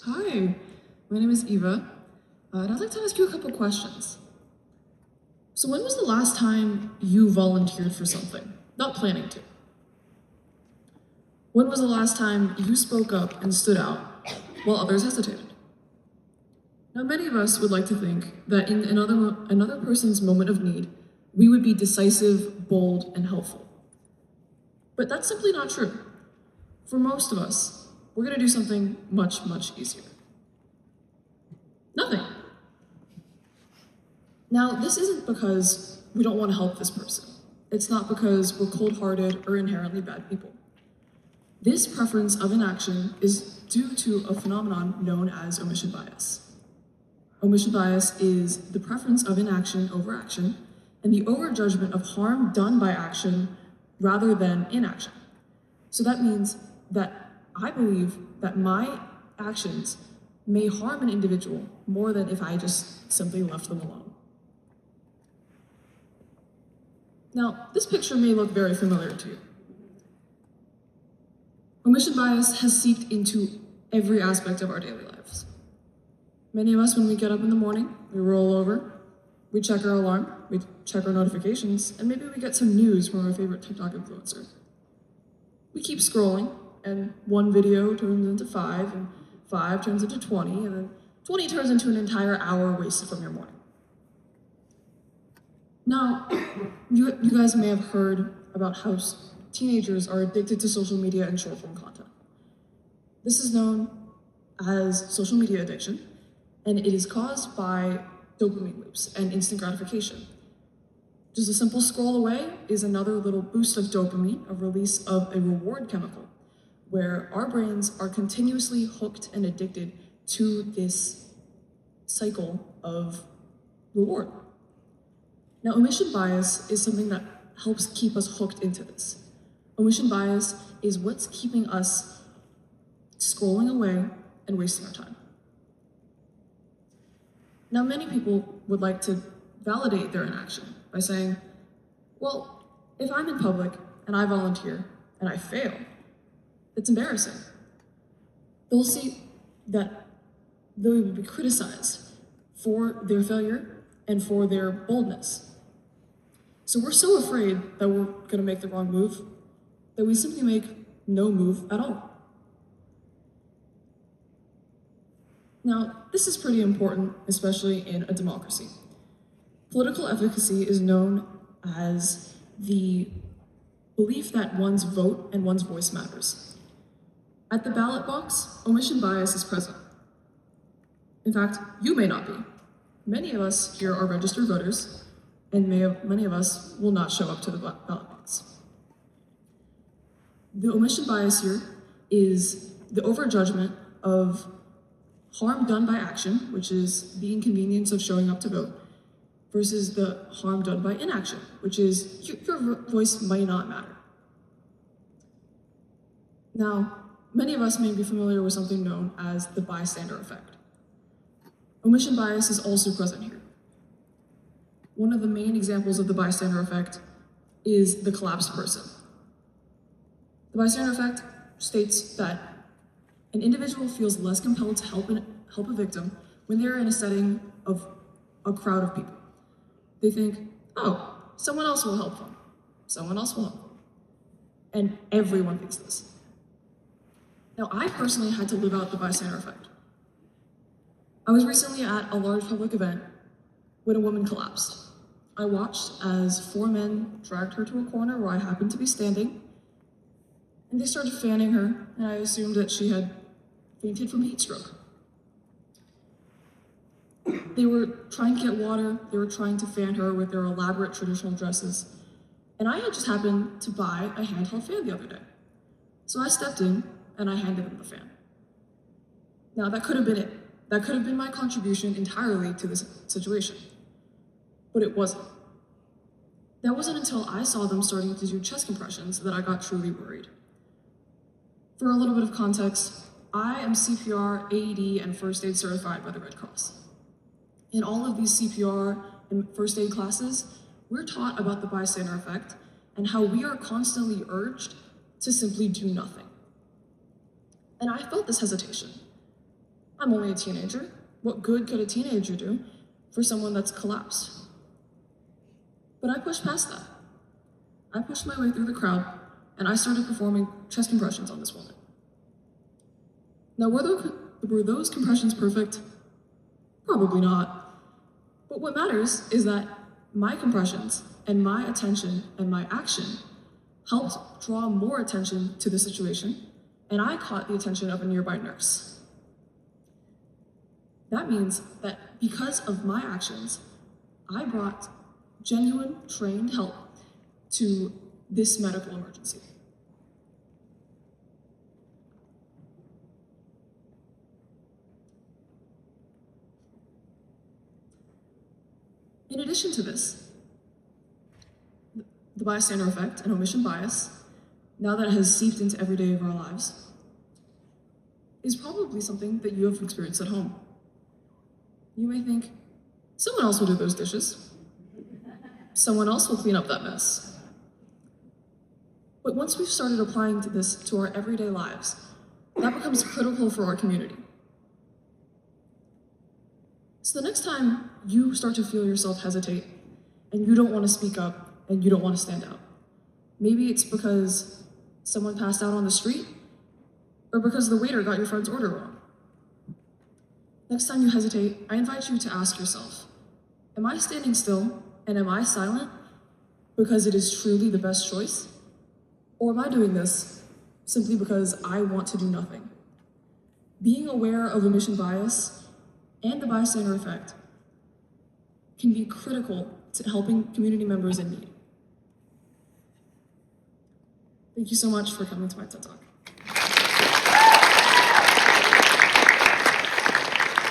Hi, my name is Eva, and I'd like to ask you a couple questions. So when was the last time you volunteered for something, not planning to? When was the last time you spoke up and stood out while others hesitated? Now, many of us would like to think that in another person's moment of need, we would be decisive, bold, and helpful. But that's simply not true. For most of us, we're going to do something much, much easier. Nothing. Now, this isn't because we don't want to help this person. It's not because we're cold-hearted or inherently bad people. This preference of inaction is due to a phenomenon known as omission bias. Omission bias is the preference of inaction over action and the overjudgment of harm done by action rather than inaction. So that means that I believe that my actions may harm an individual more than if I just simply left them alone. Now, this picture may look very familiar to you. Omission bias has seeped into every aspect of our daily lives. Many of us, when we get up in the morning, we roll over, we check our alarm, we check our notifications, and maybe we get some news from our favorite TikTok influencer. We keep scrolling, and one video turns into 5, and 5 turns into 20, and then 20 turns into an entire hour wasted from your morning. Now, you guys may have heard about how teenagers are addicted to social media and short-form content. This is known as social media addiction, and it is caused by dopamine loops and instant gratification. Just a simple scroll away is another little boost of dopamine, a release of a reward chemical, where our brains are continuously hooked and addicted to this cycle of reward. Now, omission bias is something that helps keep us hooked into this. Omission bias is what's keeping us scrolling away and wasting our time. Now, many people would like to validate their inaction by saying, well, if I'm in public and I volunteer and I fail, it's embarrassing. They'll see that they will be criticized for their failure and for their boldness. So we're so afraid that we're going to make the wrong move that we simply make no move at all. Now, this is pretty important, especially in a democracy. Political efficacy is known as the belief that one's vote and one's voice matters. At the ballot box, omission bias is present. In fact, you may not be. Many of us here are registered voters, and many of us will not show up to the ballot box. The omission bias here is the overjudgment of harm done by action, which is the inconvenience of showing up to vote, versus the harm done by inaction, which is your voice might not matter. Now, many of us may be familiar with something known as the bystander effect. Omission bias is also present here. One of the main examples of the bystander effect is the collapsed person. The bystander effect states that an individual feels less compelled to help a victim when they're in a setting of a crowd of people. They think, oh, someone else will help them. Someone else will help them. And everyone thinks this. Now, I personally had to live out the bystander effect. I was recently at a large public event when a woman collapsed. I watched as 4 men dragged her to a corner where I happened to be standing, and they started fanning her, and I assumed that she had fainted from heat stroke. They were trying to get water, they were trying to fan her with their elaborate traditional dresses, and I had just happened to buy a handheld fan the other day. So I stepped in, and I handed them the fan. Now, that could have been it. That could have been my contribution entirely to this situation. But it wasn't. That wasn't until I saw them starting to do chest compressions that I got truly worried. For a little bit of context, I am CPR, AED, and first aid certified by the Red Cross. In all of these CPR and first aid classes, we're taught about the bystander effect and how we are constantly urged to simply do nothing. And I felt this hesitation. I'm only a teenager. What good could a teenager do for someone that's collapsed? But I pushed past that. I pushed my way through the crowd, and I started performing chest compressions on this woman. Now, were those compressions perfect? Probably not. But what matters is that my compressions and my attention and my action helped draw more attention to the situation, and I caught the attention of a nearby nurse. That means that because of my actions, I brought genuine, trained help to this medical emergency. In addition to this, the bystander effect and omission bias, now that it has seeped into every day of our lives, is probably something that you have experienced at home. You may think, someone else will do those dishes. Someone else will clean up that mess. But once we've started applying this to our everyday lives, that becomes critical for our community. So the next time you start to feel yourself hesitate, and you don't want to speak up, and you don't want to stand out, maybe it's because someone passed out on the street, or because the waiter got your friend's order wrong. Next time you hesitate, I invite you to ask yourself, am I standing still and am I silent because it is truly the best choice? Or am I doing this simply because I want to do nothing? Being aware of omission bias and the bystander effect can be critical to helping community members in need. Thank you so much for coming to my TED Talk.